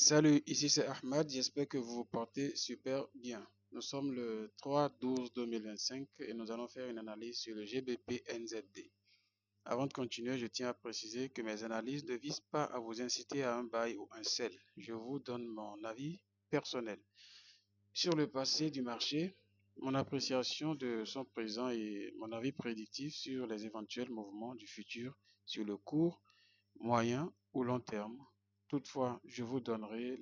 Salut, ici c'est Ahmad, j'espère que vous vous portez super bien. Nous sommes le 3/12/2025 et nous allons faire une analyse sur le GBP NZD. Avant de continuer, je tiens à préciser que mes analyses ne visent pas à vous inciter à un buy ou un sell. Je vous donne mon avis personnel sur le passé du marché, mon appréciation de son présent et mon avis prédictif sur les éventuels mouvements du futur sur le court, moyen ou long terme. Toutefois, je vous donnerai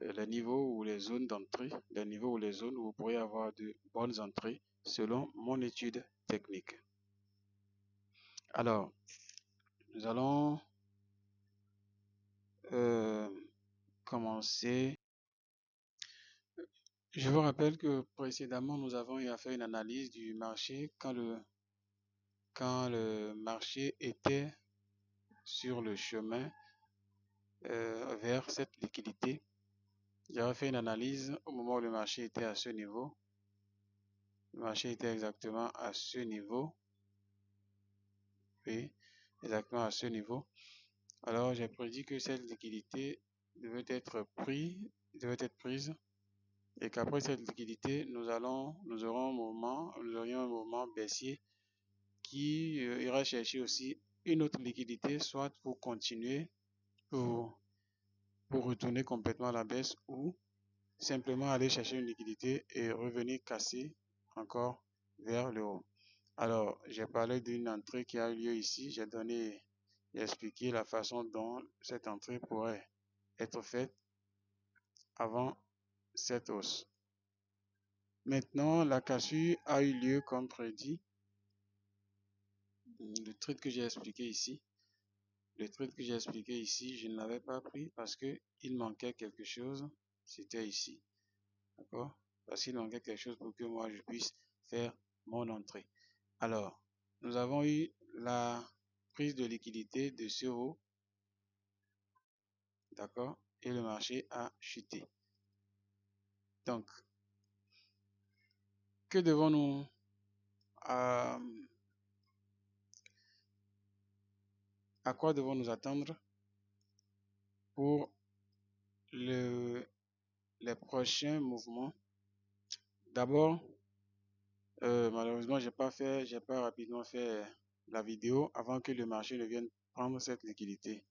les niveaux ou les zones d'entrée, les niveaux ou les zones où vous pourrez avoir de bonnes entrées selon mon étude technique. Alors, nous allons euh, commencer. Je vous rappelle que précédemment, nous avons eu à faire une analyse du marché quand le marché était sur le chemin vers cette liquidité. J'avais fait une analyse au moment où le marché était à ce niveau. Le marché était exactement à ce niveau. Oui, exactement à ce niveau. Alors, j'ai prédit que cette liquidité devait être prise et qu'après cette liquidité, nous aurions un mouvement baissier qui ira chercher aussi une autre liquidité, soit pour continuer, pour, pour retourner complètement à la baisse ou simplement aller chercher une liquidité et revenir casser encore vers le haut. Alors, j'ai parlé d'une entrée qui a eu lieu ici. J'ai expliqué la façon dont cette entrée pourrait être faite avant cette hausse. Maintenant, la cassure a eu lieu comme prédit. Le trade que j'ai expliqué ici, je ne l'avais pas pris parce que il manquait quelque chose. C'était ici, d'accord? Parce qu'il manquait quelque chose pour que moi je puisse faire mon entrée. Alors, nous avons eu la prise de liquidité de ce haut, d'accord? Et le marché a chuté. Donc, que devons-nous à quoi devons-nous attendre pour les prochains mouvements? D'abord, malheureusement, j'ai pas rapidement fait la vidéo avant que le marché ne vienne prendre cette liquidité.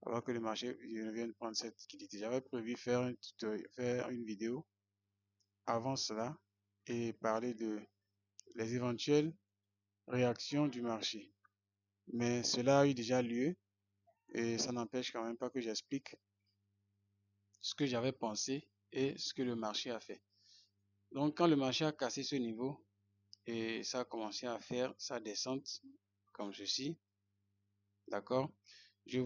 Avant que le marché ne vienne prendre cette liquidité. J'avais prévu faire une vidéo avant cela et parler de les éventuelles réactions du marché. Mais cela a eu déjà lieu et ça n'empêche quand même pas que j'explique ce que j'avais pensé et ce que le marché a fait. Donc quand le marché a cassé ce niveau et ça a commencé à faire sa descente comme ceci, d'accord, je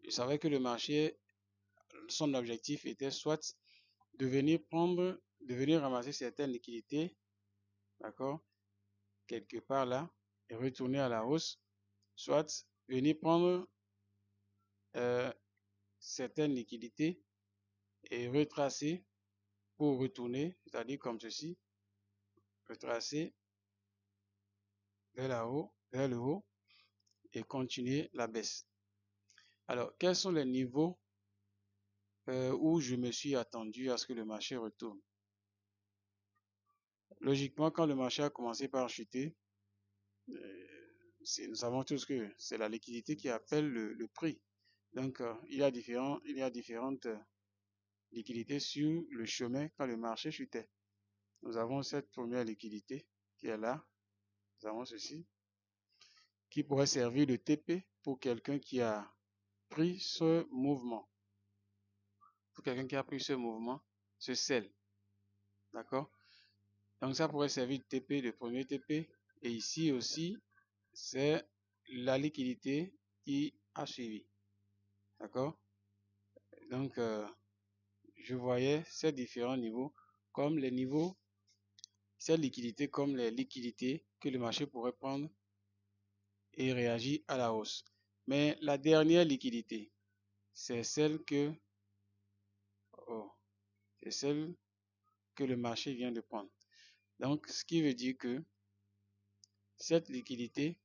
savais que le marché, son objectif était soit de venir ramasser certaines liquidités, d'accord, quelque part là, et retourner à la hausse, soit venir prendre euh, certaines liquidités et retracer pour retourner, c'est-à-dire comme ceci, retracer vers le haut et continuer la baisse. Alors, quels sont les niveaux où je me suis attendu à ce que le marché retourne? Logiquement, quand le marché a commencé par chuter, nous savons tous que c'est la liquidité qui appelle le prix. Donc, il y a différentes liquidités sur le chemin quand le marché chutait. Nous avons cette première liquidité qui est là. Nous avons ceci, qui pourrait servir de TP pour quelqu'un qui a pris ce mouvement. Pour quelqu'un qui a pris ce mouvement, ce sel. D'accord? Donc ça pourrait servir de TP, de premier TP. Et ici aussi, c'est la liquidité qui a suivi. D'accord? Donc, je voyais ces différents niveaux comme les niveaux, ces liquidités comme les liquidités que le marché pourrait prendre et réagir à la hausse. Mais la dernière liquidité, c'est celle que, oh, c'est celle que le marché vient de prendre. Donc, ce qui veut dire que cette liquidité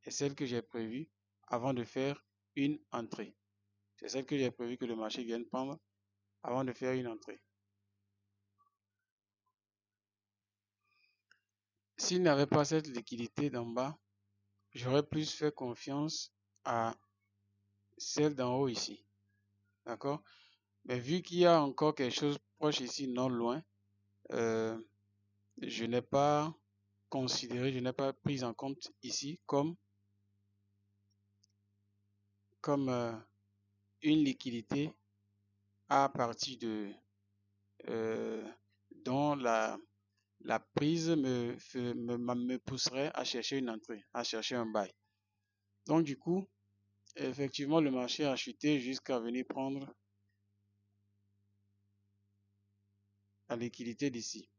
est celle que j'ai prévue avant de faire une entrée. C'est celle que j'ai prévu que le marché vienne prendre avant de faire une entrée. S'il n'avait pas cette liquidité d'en bas, j'aurais plus fait confiance à celle d'en haut ici. D'accord? Mais vu qu'il y a encore quelque chose proche ici, non loin, je n'ai pas considéré, je n'ai pas pris en compte ici comme une liquidité à partir de dont la prise me pousserait à chercher une entrée, à chercher un bail. Donc du coup, effectivement, le marché a chuté jusqu'à venir prendre la liquidité d'ici,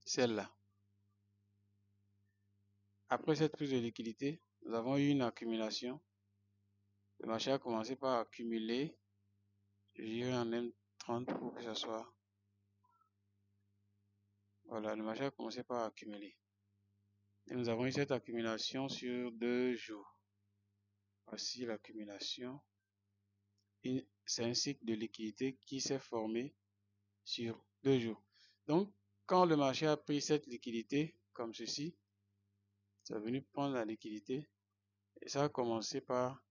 celle-là. Après cette prise de liquidité, nous avons eu une accumulation. Le marché a commencé par accumuler, je dirais en M30 pour que ça soit. Voilà, le marché a commencé par accumuler. Et nous avons eu cette accumulation sur 2 jours. Voici l'accumulation. C'est un cycle de liquidité qui s'est formé sur 2 jours. Donc, quand le marché a pris cette liquidité, comme ceci, ça est venu prendre la liquidité et ça a commencé par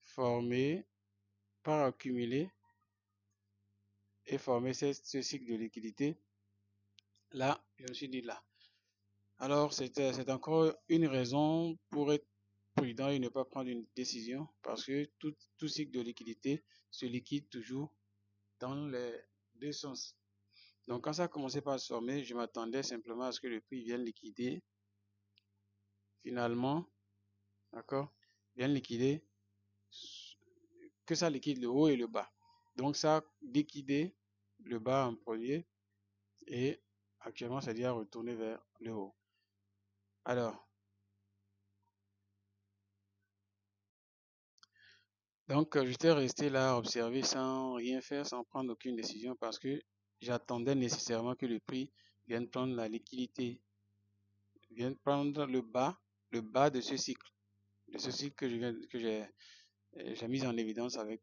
former, par accumuler et former ce cycle de liquidité. Là, je me suis dit là. Alors, c'est encore une raison pour être prudent et ne pas prendre une décision parce que tout cycle de liquidité se liquide toujours dans les deux sens. Donc, quand ça a commencé par se former, je m'attendais simplement à ce que le prix vienne liquider. Finalement, d'accord, vienne liquider, que ça liquide le haut et le bas. Donc, ça a liquidé le bas en premier et actuellement, ça dit à retourner vers le haut. Alors, donc, j'étais resté là à observer sans rien faire, sans prendre aucune décision parce que j'attendais nécessairement que le prix vienne prendre la liquidité, vienne prendre le bas de ce cycle que j'ai mis en évidence avec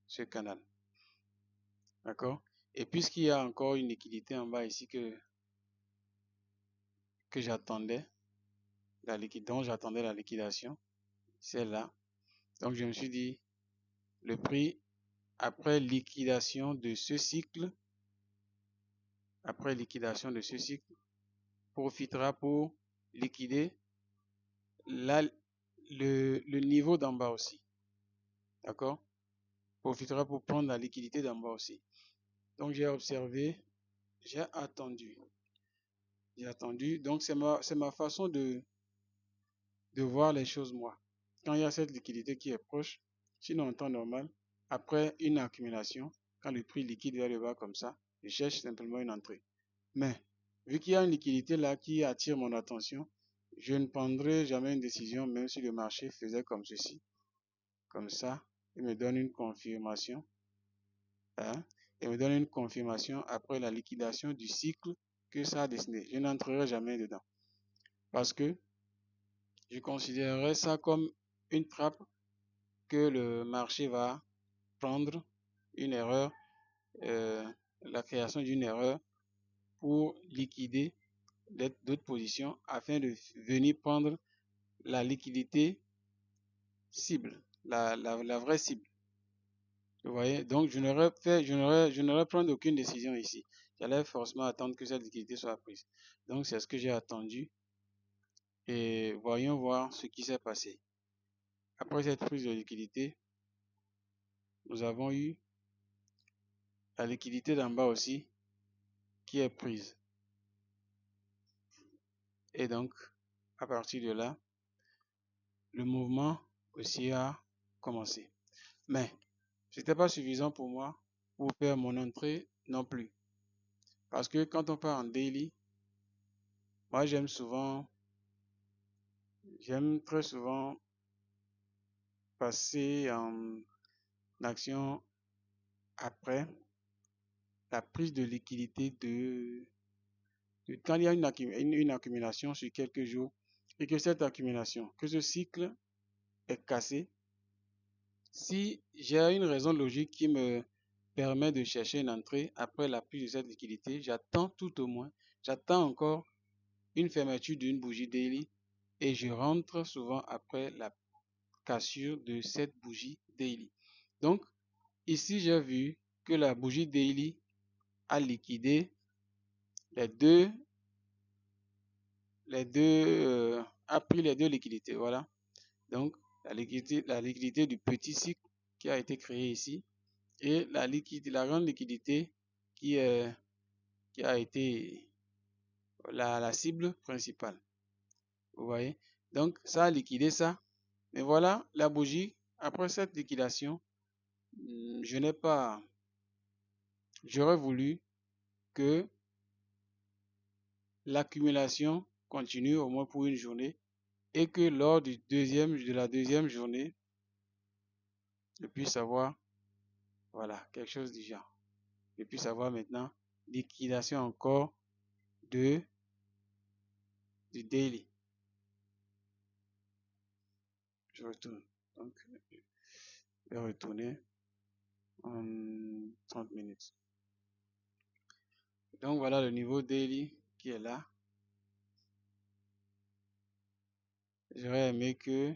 ce canal. D'accord? Et puisqu'il y a encore une liquidité en bas ici que j'attendais, dont j'attendais la liquidation, celle-là. Donc, je me suis dit, le prix, après liquidation de ce cycle, profitera pour liquider le niveau d'en bas aussi. D'accord? Profitera pour prendre la liquidité d'en bas aussi. Donc, j'ai observé, j'ai attendu. Donc, c'est ma façon de voir les choses, moi. Quand il y a cette liquidité qui est proche, sinon en temps normal, après une accumulation, quand le prix liquide vers le bas comme ça, je cherche simplement une entrée. Mais, vu qu'il y a une liquidité là qui attire mon attention, je ne prendrai jamais une décision, même si le marché faisait comme ceci, comme ça, il me donne une confirmation, hein, il me donne une confirmation après la liquidation du cycle que ça a dessiné. Je n'entrerai jamais dedans. Parce que je considérerais ça comme une trappe que le marché va prendre une erreur, la création d'une erreur pour liquider d'autres positions afin de venir prendre la liquidité cible, la vraie cible. Vous voyez, donc je n'aurais prendre aucune décision ici. J'allais forcément attendre que cette liquidité soit prise. Donc c'est ce que j'ai attendu et voyons voir ce qui s'est passé. Après cette prise de liquidité, nous avons eu la liquidité d'en bas aussi qui est prise. Et donc, à partir de là, le mouvement aussi a commencé. Mais, ce n'était pas suffisant pour moi pour faire mon entrée non plus. Parce que quand on part en daily, moi j'aime très souvent passer en action après la prise de liquidité quand il y a une accumulation sur quelques jours et que cette accumulation, que ce cycle est cassé, si j'ai une raison logique qui me permet de chercher une entrée après la prise de cette liquidité, j'attends tout au moins, j'attends encore une fermeture d'une bougie daily et je rentre souvent après la cassure de cette bougie daily. Donc, ici, j'ai vu que la bougie daily a liquidé les deux, a pris les deux liquidités, voilà. Donc, la liquidité du petit cycle qui a été créé ici et la grande liquidité qui, est, qui a été la cible principale. Vous voyez? Donc, ça a liquidé ça. Mais voilà, la bougie, après cette liquidation, je n'ai pas, j'aurais voulu que l'accumulation continue au moins pour une journée et que lors de la deuxième journée, je puisse avoir, voilà, quelque chose du genre. Je puisse avoir maintenant liquidation encore du daily. Je retourne. Donc, je vais retourner en 30 minutes. Donc, voilà le niveau daily qui est là. J'aurais aimé que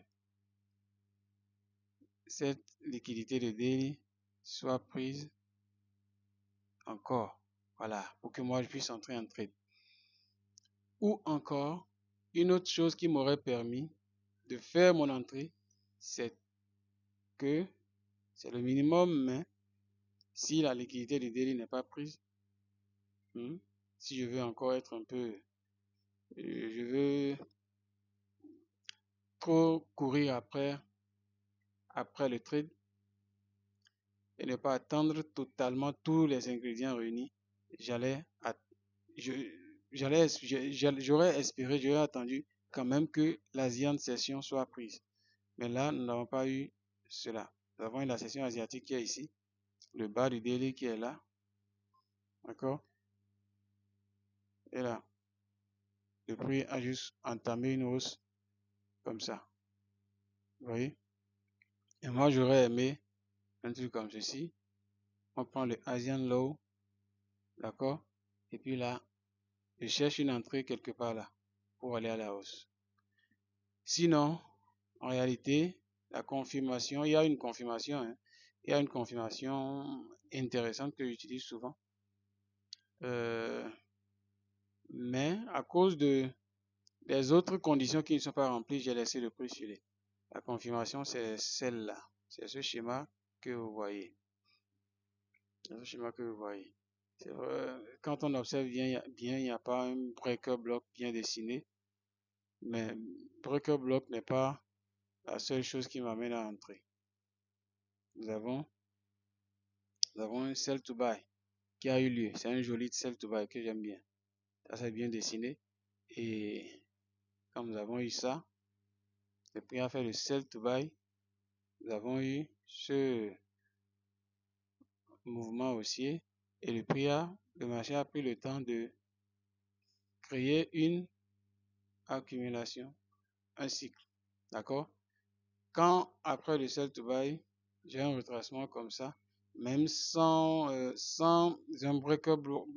cette liquidité de daily soit prise encore. Voilà, pour que moi je puisse entrer en trade. Ou encore, une autre chose qui m'aurait permis de faire mon entrée, c'est que c'est le minimum, mais si la liquidité de daily n'est pas prise, si je veux encore être un peu, je veux trop courir après le trade et ne pas attendre totalement tous les ingrédients réunis, j'aurais espéré, j'aurais attendu quand même que l'Asian session soit prise. Mais là, nous n'avons pas eu cela. Nous avons eu la session asiatique qui est ici, le bas du daily qui est là, d'accord? Et là, le prix a juste entamé une hausse comme ça. Vous voyez? Et moi, j'aurais aimé un truc comme ceci. On prend le Asian low, d'accord? Et puis là, je cherche une entrée quelque part là pour aller à la hausse. Sinon, en réalité, la confirmation, il y a une confirmation, hein, il y a une confirmation intéressante que j'utilise souvent. Mais à cause des autres conditions qui ne sont pas remplies, j'ai laissé le prix filer. La confirmation, c'est celle-là. C'est ce schéma que vous voyez. C'est ce schéma que vous voyez. C'est vrai, quand on observe bien, il n'y a pas un breaker block bien dessiné. Mais breaker block n'est pas la seule chose qui m'amène à entrer. Nous avons un sell to buy qui a eu lieu. C'est un joli sell to buy que j'aime bien. Ça, c'est bien dessiné. Et quand nous avons eu ça, le prix a fait le sell to buy. Nous avons eu ce mouvement haussier et le marché a pris le temps de créer une accumulation, un cycle. D'accord? Quand après le sell to buy, j'ai un retracement comme ça, même sans un breaker block,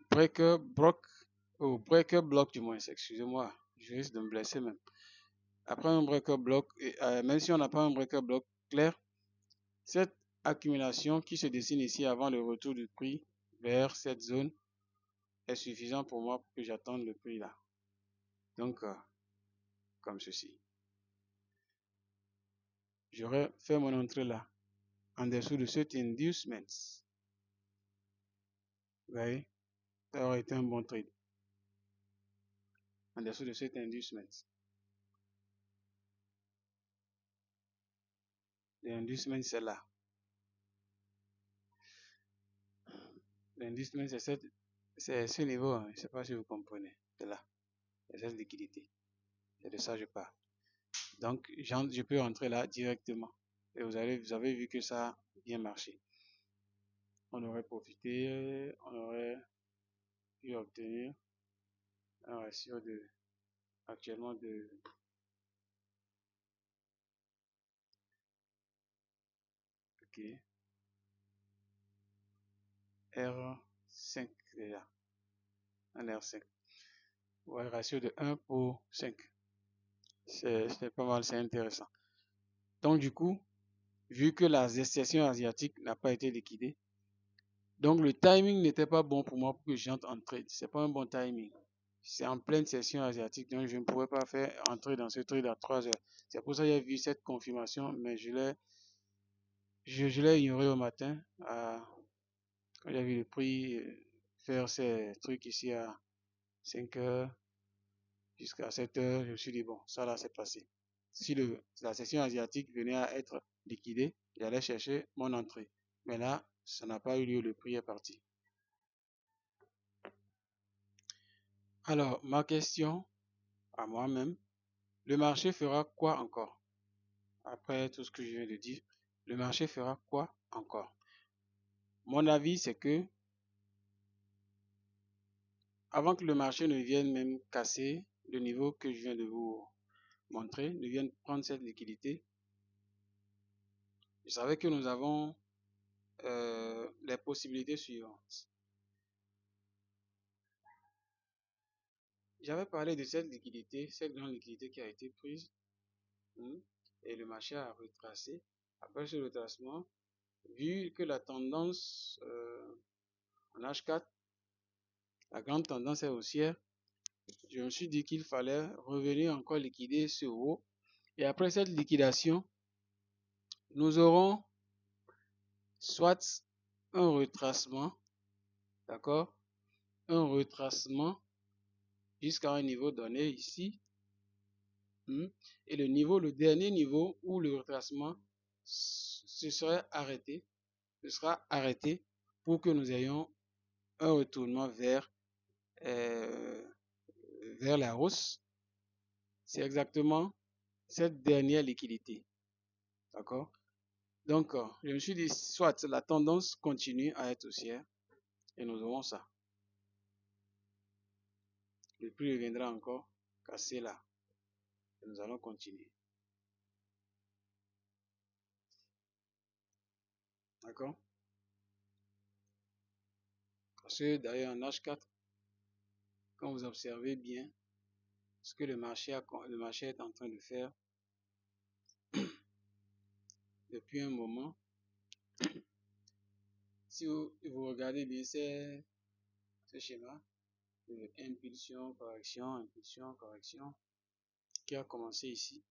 breaker block du moins, excusez-moi, je risque de me blesser même. Après un breaker block, même si on n'a pas un breaker block clair, cette accumulation qui se dessine ici avant le retour du prix vers cette zone est suffisant pour moi pour que j'attende le prix là. Donc, comme ceci. J'aurais fait mon entrée là, en dessous de cet inducement. Vous voyez, ça aurait été un bon trade. En dessous de cet inducement. L'inducement, c'est là. L'inducement, c'est ce niveau, hein. Je ne sais pas si vous comprenez. C'est là. C'est cette liquidité. C'est de ça que je parle. Donc, je peux rentrer là directement. Et vous avez vu que ça a bien marché. On aurait profité, on aurait pu obtenir un ratio de actuellement de ok, R5 déjà, un R5. Ouais, ratio de 1 pour 5. C'est pas mal, c'est intéressant. Donc du coup, vu que la session asiatique n'a pas été liquidée, donc le timing n'était pas bon pour moi pour que j'entre en trade. C'est pas un bon timing. C'est en pleine session asiatique, donc je ne pourrais pas faire entrer dans ce trade à 3 heures. C'est pour ça que j'ai vu cette confirmation, mais je l'ai ignoré au matin. Quand j'ai vu le prix faire ces trucs ici à 5 heures jusqu'à 7 heures, je me suis dit, bon, ça là, c'est passé. Si la session asiatique venait à être liquidée, j'allais chercher mon entrée. Mais là, ça n'a pas eu lieu, le prix est parti. Alors, ma question à moi-même, le marché fera quoi encore? Après tout ce que je viens de dire, le marché fera quoi encore? Mon avis, c'est que avant que le marché ne vienne même casser le niveau que je viens de vous montrer, ne vienne prendre cette liquidité, je savais que nous avons les possibilités suivantes. J'avais parlé de cette grande liquidité qui a été prise, et le marché a retracé. Après ce retracement, vu que la tendance en H4, la grande tendance est haussière, je me suis dit qu'il fallait revenir encore liquider ce haut. Et après cette liquidation, nous aurons soit un retracement, d'accord, un retracement jusqu'à un niveau donné ici, et le dernier niveau où le retracement sera arrêté pour que nous ayons un retournement euh, vers la hausse. C'est exactement cette dernière liquidité, d'accord? Donc, je me suis dit, soit la tendance continue à être haussière, et nous aurons ça. Le prix reviendra encore casser là, et nous allons continuer. D'accord? Parce que d'ailleurs en H4, quand vous observez bien ce que le marché est en train de faire depuis un moment, si vous regardez bien ce schéma de impulsion, correction, qui a commencé ici,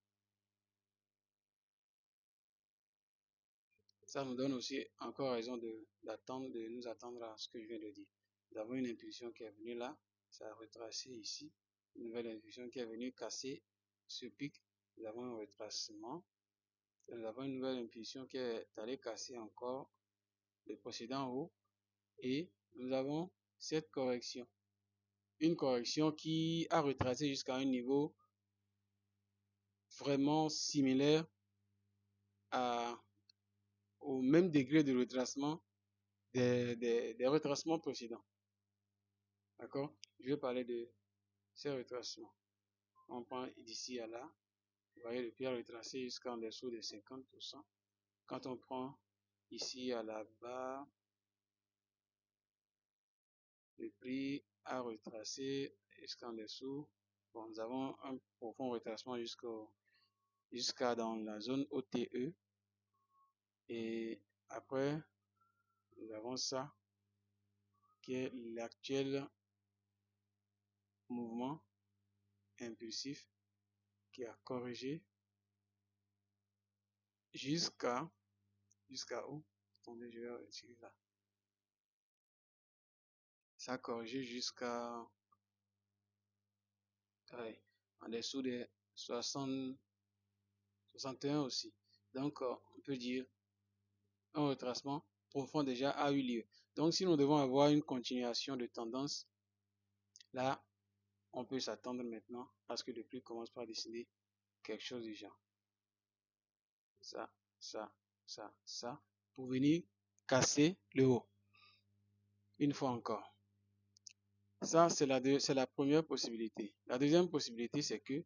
ça nous donne aussi encore raison de nous attendre à ce que je viens de dire. Nous avons une impulsion qui est venue là, ça a retracé ici, une nouvelle impulsion qui est venue casser ce pic, nous avons un retracement, nous avons une nouvelle impulsion qui est allée casser encore le précédent haut, et nous avons cette correction, une correction qui a retracé jusqu'à un niveau vraiment similaire au même degré de retracement des retracements précédents. D'accord? Je vais parler de ces retracements. On prend d'ici à là. Vous voyez, le prix a retracé jusqu'en dessous de 50%. Quand on prend ici à la barre, le prix a retracé jusqu'en dessous. Bon, nous avons un profond retracement jusqu'à dans la zone OTE. Et après, nous avons ça qui est l'actuel mouvement impulsif qui a corrigé jusqu'à où? Attendez, je vais retirer là. Ça a corrigé jusqu'à en dessous des 60, 61 aussi. Donc, on peut dire un retracement profond déjà a eu lieu. Donc, si nous devons avoir une continuation de tendance, là, on peut s'attendre maintenant à ce que le prix commence par décider quelque chose du genre. Ça, ça, pour venir casser le haut. Une fois encore. Ça, c'est la première possibilité. La deuxième possibilité, c'est que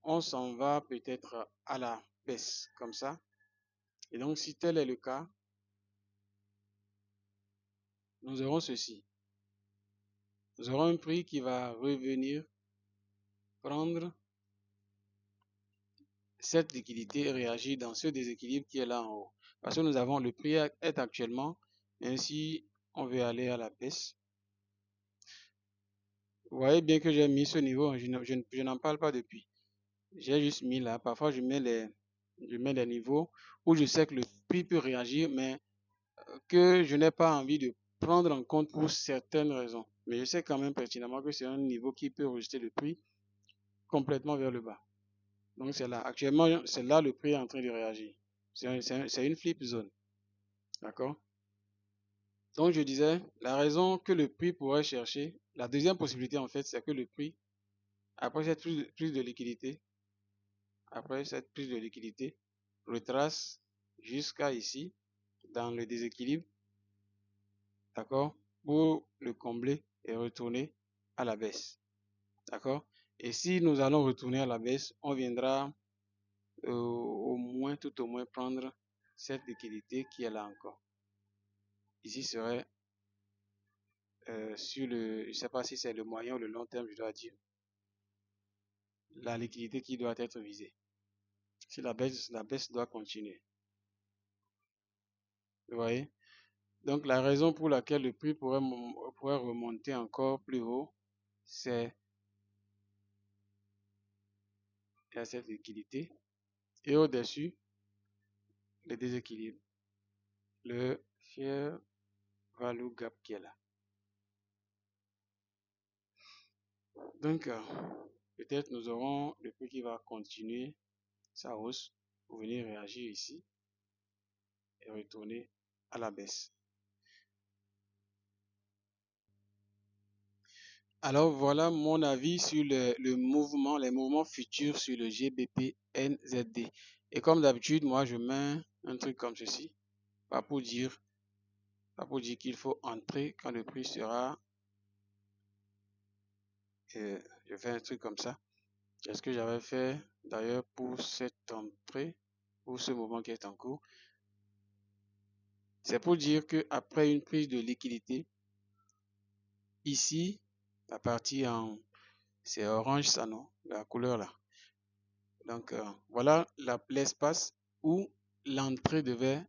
on s'en va peut-être à la baisse, comme ça. Et donc, si tel est le cas, nous aurons ceci. Nous aurons un prix qui va revenir prendre cette liquidité et réagir dans ce déséquilibre qui est là en haut. Parce que nous avons le prix est actuellement, ainsi on veut aller à la baisse. Vous voyez bien que j'ai mis ce niveau, je n'en parle pas depuis. J'ai juste mis là, parfois je mets les niveaux où je sais que le prix peut réagir, mais que je n'ai pas envie de prendre en compte pour certaines raisons. Mais je sais quand même pertinemment que c'est un niveau qui peut rejeter le prix complètement vers le bas. Donc c'est là, actuellement, c'est là le prix est en train de réagir. C'est une flip zone. D'accord? Donc je disais, la raison que le prix pourrait chercher, la deuxième possibilité en fait, c'est que le prix, après cette prise de liquidité, retrace jusqu'à ici, dans le déséquilibre, d'accord, pour le combler et retourner à la baisse. D'accord? Et si nous allons retourner à la baisse, on viendra tout au moins prendre cette liquidité qui est là encore. Ici serait sur le, je ne sais pas si c'est le moyen ou le long terme, je dois dire, la liquidité qui doit être visée. Si la baisse doit continuer. Vous voyez? Donc la raison pour laquelle le prix pourrait remonter encore plus haut, c'est cette liquidité. Et au-dessus, le déséquilibre. Le fair value gap qui est là. Donc, peut-être nous aurons le prix qui va continuer sa hausse pour venir réagir ici et retourner à la baisse. Alors voilà mon avis sur le mouvement, les mouvements futurs sur le GBP NZD. Et comme d'habitude, moi je mets un truc comme ceci, pas pour dire qu'il faut entrer quand le prix sera, je fais un truc comme ça. C'est ce que j'avais fait d'ailleurs pour cette entrée, pour ce mouvement qui est en cours. C'est pour dire que après une prise de liquidité, ici, la partie en, c'est orange ça non, la couleur là. Donc voilà l'espace où l'entrée devait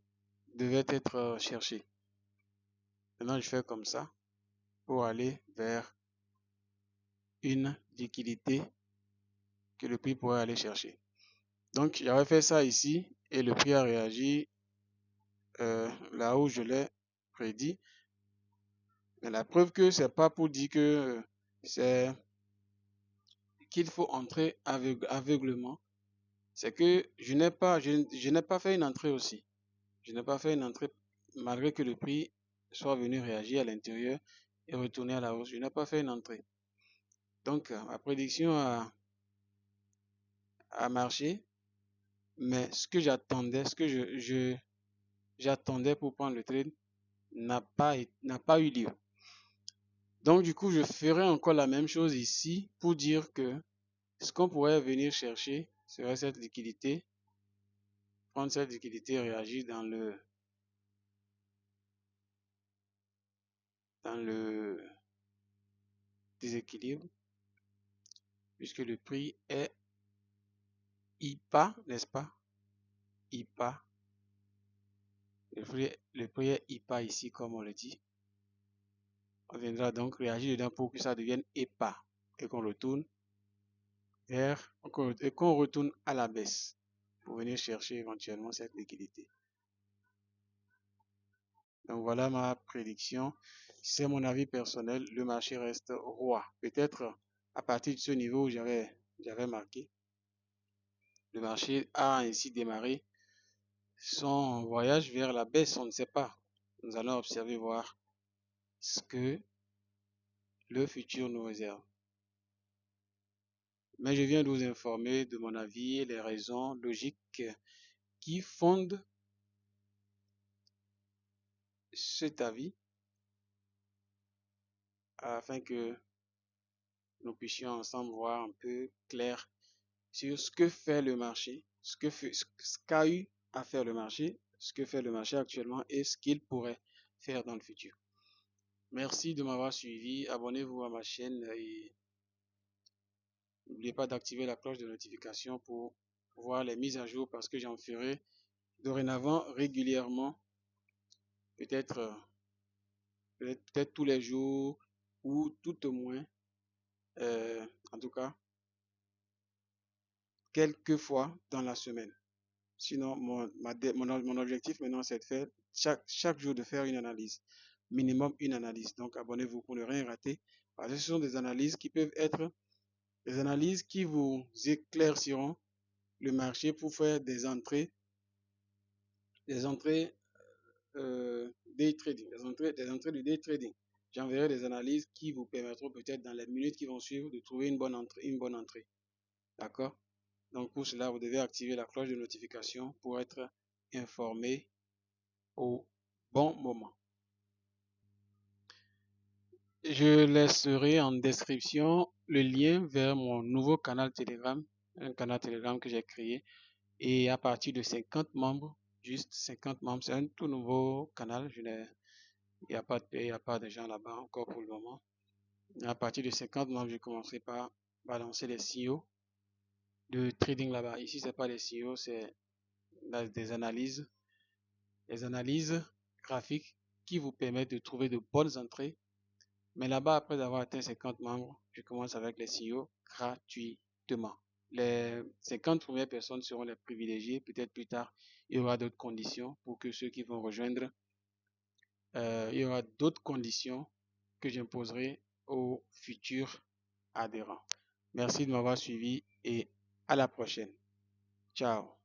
être cherchée. Maintenant je fais comme ça pour aller vers une liquidité que le prix pourrait aller chercher. Donc j'avais fait ça ici et le prix a réagi là où je l'ai prédit. Mais la preuve que c'est pas pour dire que c'est qu'il faut entrer aveuglement, c'est que je n'ai pas fait une entrée aussi. Je n'ai pas fait une entrée malgré que le prix soit venu réagir à l'intérieur et retourner à la hausse. Je n'ai pas fait une entrée. Donc ma prédiction a marché, mais ce que j'attendais, ce que j'attendais pour prendre le trade n'a pas eu lieu. Donc du coup, je ferai encore la même chose ici pour dire que ce qu'on pourrait venir chercher serait cette liquidité, prendre cette liquidité et réagir dans le déséquilibre, puisque le prix est IPA, n'est-ce pas? IPA. Le prix est IPA ici, comme on le dit. On viendra donc réagir dedans pour que ça devienne EPA et qu'on retourne qu'on retourne à la baisse pour venir chercher éventuellement cette liquidité. Donc voilà ma prédiction. C'est mon avis personnel. Le marché reste roi. Peut-être à partir de ce niveau où j'avais marqué, le marché a ainsi démarré son voyage vers la baisse. On ne sait pas. Nous allons observer, voir ce que le futur nous réserve. Mais je viens de vous informer de mon avis et les raisons logiques qui fondent cet avis afin que nous puissions ensemble voir un peu clair sur ce que fait le marché, ce qu'a eu à faire le marché, ce que fait le marché actuellement et ce qu'il pourrait faire dans le futur. Merci de m'avoir suivi. Abonnez-vous à ma chaîne et n'oubliez pas d'activer la cloche de notification pour voir les mises à jour parce que j'en ferai dorénavant régulièrement, peut-être peut-être tous les jours ou tout au moins, en tout cas, quelques fois dans la semaine. Sinon, mon objectif maintenant, c'est de faire chaque jour de faire une analyse, minimum une analyse. Donc, abonnez-vous pour ne rien rater. Parce que ce sont des analyses qui peuvent être des analyses qui vous éclairciront le marché pour faire des entrées day trading, des entrées de day trading. J'enverrai des analyses qui vous permettront peut-être dans les minutes qui vont suivre de trouver une bonne entrée. D'accord? Donc pour cela, vous devez activer la cloche de notification pour être informé au bon moment. Je laisserai en description le lien vers mon nouveau canal Telegram, un canal Telegram que j'ai créé. Et à partir de 50 membres, juste 50 membres, c'est un tout nouveau canal. Il n'y a pas de paie, il n'y a pas de gens là-bas encore pour le moment. À partir de 50 membres, je commencerai par balancer les signaux de trading là-bas. Ici, c'est pas les signaux, c'est des analyses graphiques qui vous permettent de trouver de bonnes entrées. Mais là-bas, après avoir atteint 50 membres, je commence avec les signaux gratuitement. Les 50 premières personnes seront les privilégiées. Peut-être plus tard, il y aura d'autres conditions pour que ceux qui vont rejoindre, il y aura d'autres conditions que j'imposerai aux futurs adhérents. Merci de m'avoir suivi et à la prochaine. Ciao.